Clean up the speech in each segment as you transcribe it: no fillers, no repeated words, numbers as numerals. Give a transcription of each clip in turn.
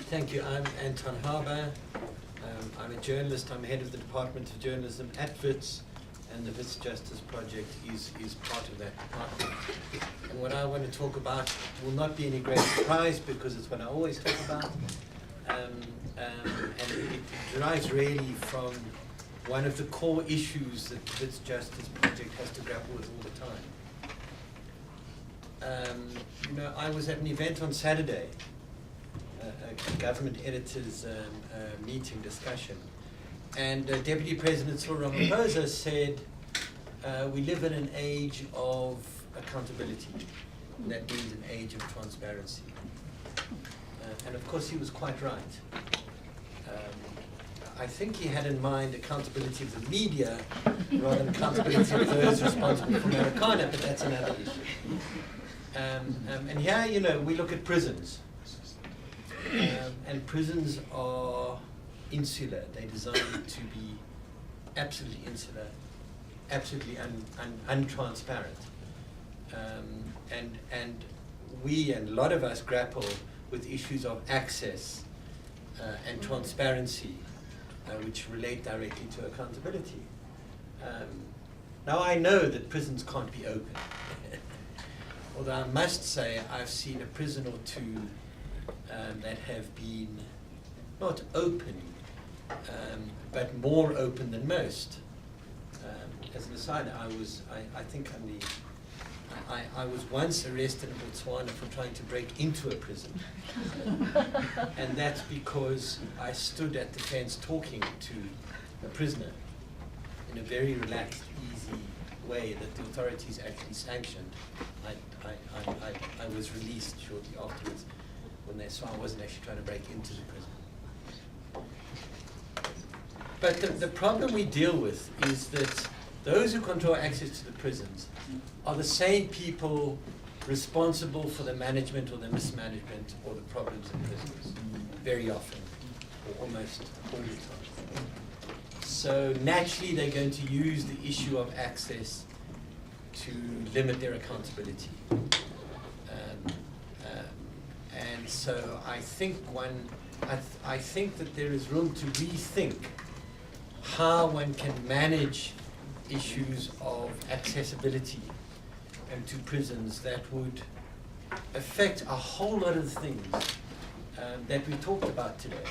Thank you. I'm Anton Harber. I'm a journalist. I'm head of the Department of Journalism at Wits, and the Wits Justice Project is part of that department. And what I want to talk about will not be any great surprise because it's what I always talk about. And it derives really from one of the core issues that the Wits Justice Project has to grapple with all the time. I was at an event on Saturday, a government editors meeting discussion, and Deputy President Cyril Ramaphosa said, we live in an age of accountability, and that means an age of transparency. And of course he was quite right. I think he had in mind accountability of the media rather than accountability of those responsible for Americana, but that's another issue. And here, we look at prisons. And prisons are insular. They're designed to be absolutely insular, absolutely untransparent. And we and a lot of us grapple with issues of access and transparency, which relate directly to accountability. Now I know that prisons can't be open. Although I must say I've seen a prison or two that have been not open, but more open than most. As an aside, I was once arrested in Botswana for trying to break into a prison. And that's because I stood at the fence talking to a prisoner in a very relaxed, easy way that the authorities actually sanctioned. I was released shortly afterwards when they saw I wasn't actually trying to break into the prison. But the problem we deal with is that those who control access to the prisons are the same people responsible for the management or the mismanagement or the problems in prisons, very often, or almost all the time. So naturally they're going to use the issue of access to limit their accountability. And so I think I think that there is room to rethink how one can manage issues of accessibility to prisons that would affect a whole lot of things that we talked about today,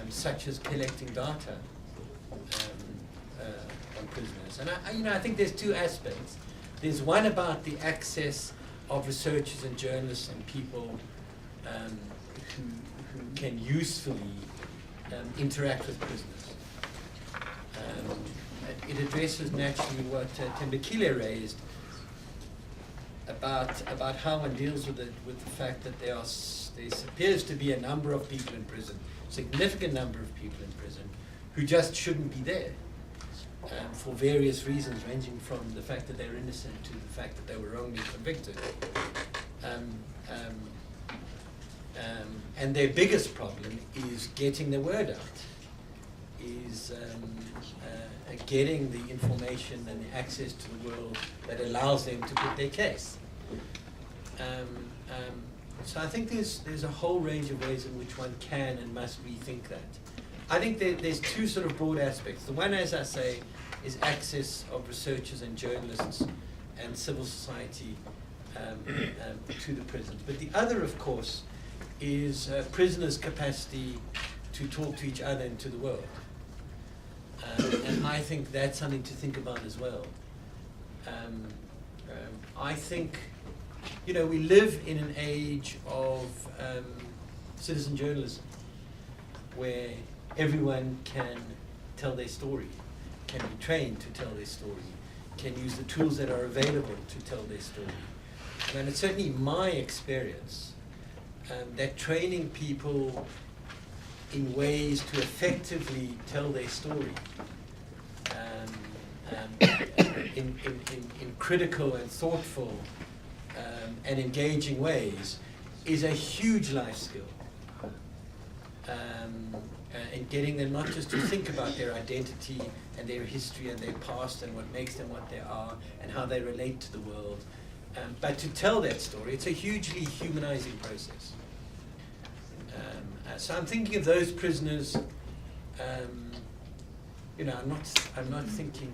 such as collecting data on prisoners. And I think there's two aspects. There's one about the access of researchers and journalists and people who can usefully interact with prisoners. It addresses naturally what Tembekile raised about how one deals with the fact that there appears to be a number of people in prison, significant number of people in prison, who just shouldn't be there. For various reasons, ranging from the fact that they're innocent to the fact that they were wrongly convicted. And their biggest problem is getting the word out, is getting the information and the access to the world that allows them to put their case. So I think there's a whole range of ways in which one can and must rethink that. I think there's two sort of broad aspects. The one, as I say, is access of researchers and journalists and civil society to the prisons. But the other, of course, is prisoners' capacity to talk to each other and to the world. And I think that's something to think about as well. I think, we live in an age of citizen journalism where everyone can tell their story, can be trained to tell their story, can use the tools that are available to tell their story. And it's certainly my experience that training people in ways to effectively tell their story in critical and thoughtful and engaging ways is a huge life skill. And getting them not just to think about their identity and their history and their past and what makes them what they are and how they relate to the world, but to tell that story. It's a hugely humanizing process. So I'm thinking of those prisoners. I'm not thinking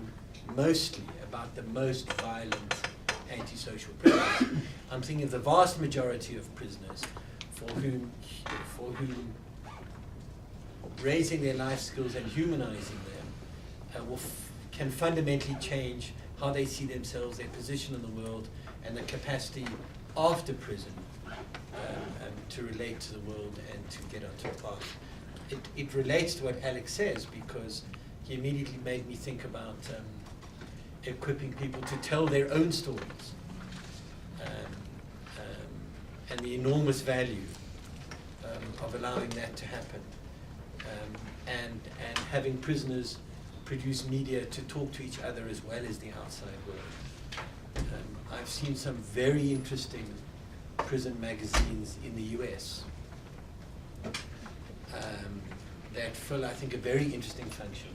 mostly about the most violent antisocial prisoners. I'm thinking of the vast majority of prisoners for whom raising their life skills and humanizing them can fundamentally change how they see themselves, their position in the world, and the capacity after prison to relate to the world and to get onto a path. It relates to what Alex says, because he immediately made me think about equipping people to tell their own stories, and the enormous value of allowing that to happen, and having prisoners produce media to talk to each other as well as the outside world. I've seen some very interesting prison magazines in the US that fill, I think, a very interesting function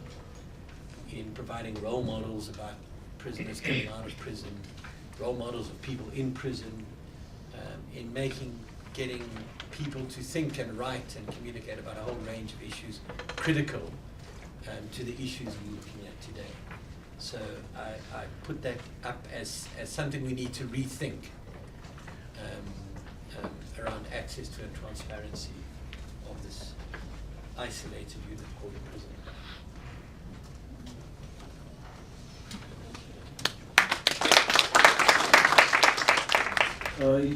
in providing role models about prisoners coming out of prison, role models of people in prison, in getting people to think and write and communicate about a whole range of issues critical to the issues we're looking at today. So I put that up as something we need to rethink around access to and transparency of this isolated unit called a prison.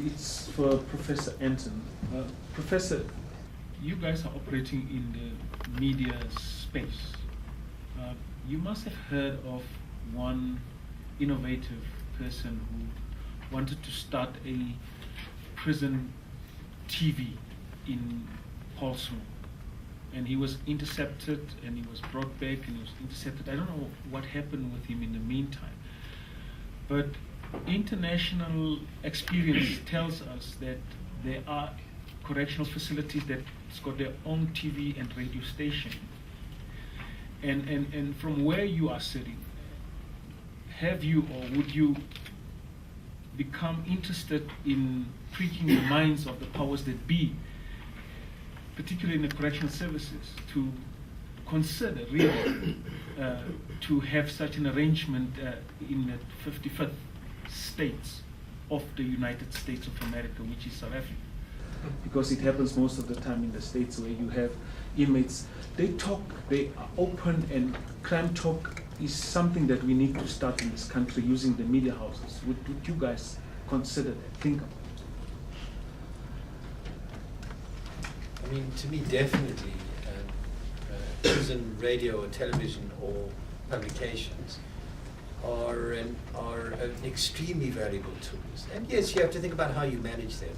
It's for Professor Anton. Professor, you guys are operating in the media space. You must have heard of one innovative person who wanted to start a prison TV in Paulsmoor. And he was intercepted, and he was brought back, and he was intercepted. I don't know what happened with him in the meantime. But international experience tells us that there are correctional facilities that's got their own TV and radio station. And from where you are sitting, have you or would you become interested in pricking the minds of the powers that be, particularly in the correctional services, to consider really to have such an arrangement in the 55th states of the United States of America, which is South Africa? Because it happens most of the time in the States where you have inmates, they talk, they are open, and crime talk is something that we need to start in this country using the media houses. Would you guys consider that, think about it? I mean, to me, definitely, prison radio or television or publications are an extremely valuable tools. And yes, you have to think about how you manage them.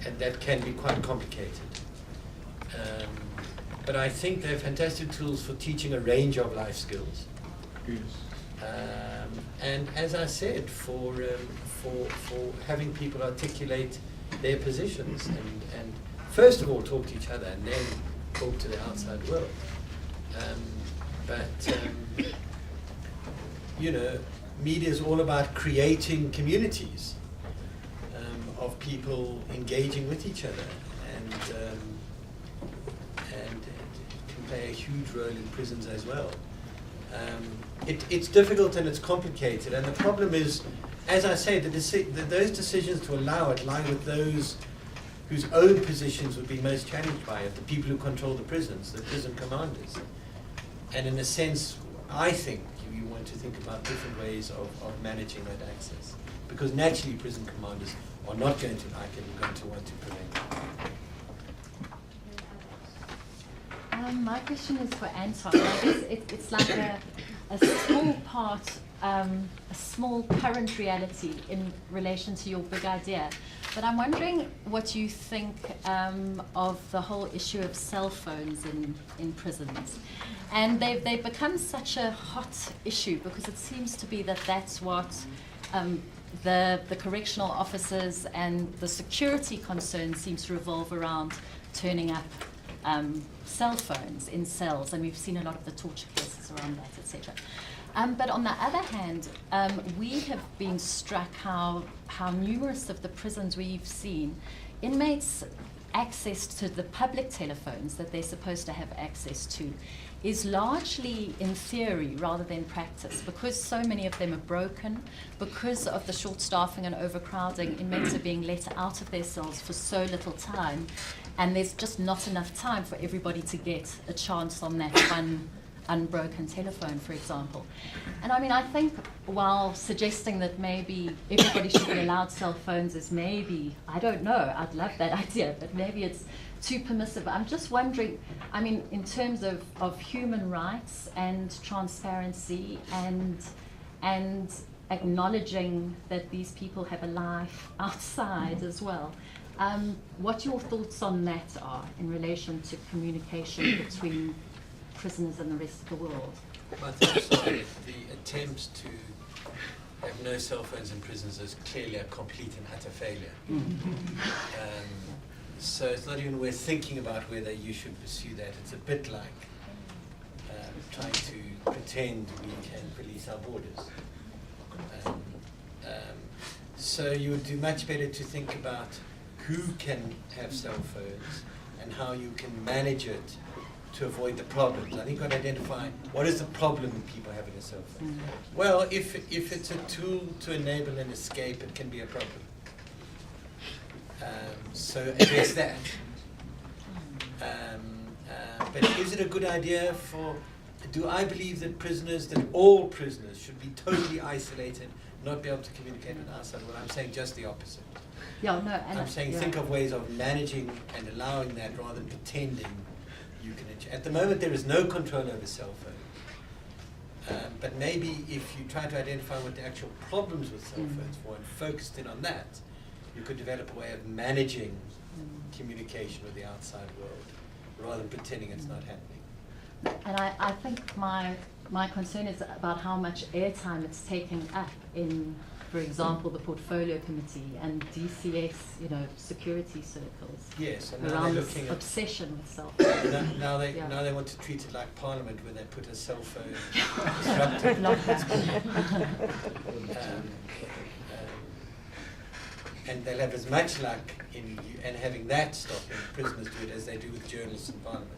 And that can be quite complicated. But I think they're fantastic tools for teaching a range of life skills. Yes. And as I said, for having people articulate their positions and first of all talk to each other and then talk to the outside world. Media is all about creating communities of people engaging with each other, and it can play a huge role in prisons as well. It's difficult and it's complicated, and the problem is, as I say, those decisions to allow it lie with those whose own positions would be most challenged by it, the people who control the prisons, the prison commanders. And in a sense, I think you want to think about different ways of managing that access, because naturally prison commanders are not going to like it and going to want to prevent it. My question is for Anton. I guess it's like a small part, a small current reality in relation to your big idea. But I'm wondering what you think of the whole issue of cell phones in prisons. And they've become such a hot issue because it seems to be that that's what the correctional officers and the security concern seems to revolve around, turning up cell phones in cells, and we've seen a lot of the torture cases around that, etc. But on the other hand, we have been struck how numerous of the prisons we've seen inmates' access to the public telephones that they're supposed to have access to is largely in theory rather than practice, because so many of them are broken, because of the short staffing and overcrowding. Inmates are being let out of their cells for so little time, and there's just not enough time for everybody to get a chance on that one unbroken telephone, for example. And I mean, I think while suggesting that maybe everybody should be allowed cell phones is maybe, I don't know, I'd love that idea, but maybe it's too permissive. I'm just wondering, I mean, in terms of human rights and transparency and acknowledging that these people have a life outside as well, what your thoughts on that are in relation to communication between prisoners and the rest of the world? I think so. The attempts to have no cell phones in prisons is clearly a complete and utter failure. So it's not even worth thinking about whether you should pursue that. It's a bit like trying to pretend we can police our borders. So you would do much better to think about who can have cell phones and how you can manage it to avoid the problems. I think you've got to identify what is the problem with people having a cell phone. Well, if it's a tool to enable an escape, it can be a problem. So address that. But is it a good idea do I believe that all prisoners should be totally isolated, not be able to communicate with outside? Well, I'm saying just the opposite. Yeah, no, and I'm saying think of ways of managing and allowing that rather than pretending you can. At the moment, there is no control over cell phones. But maybe if you try to identify what the actual problems with cell phones were and focused in on that, you could develop a way of managing communication with the outside world rather than pretending it's not happening. And I think my concern is about how much airtime it's taking up in, for example, the Portfolio Committee and DCS, security circles. Yes, and now around they're this looking at obsession with cell phones. now they want to treat it like Parliament, where they put a cell phone disruptor. And they'll have as much luck in having that stop in prisoners do it as they do with journalists in Parliament.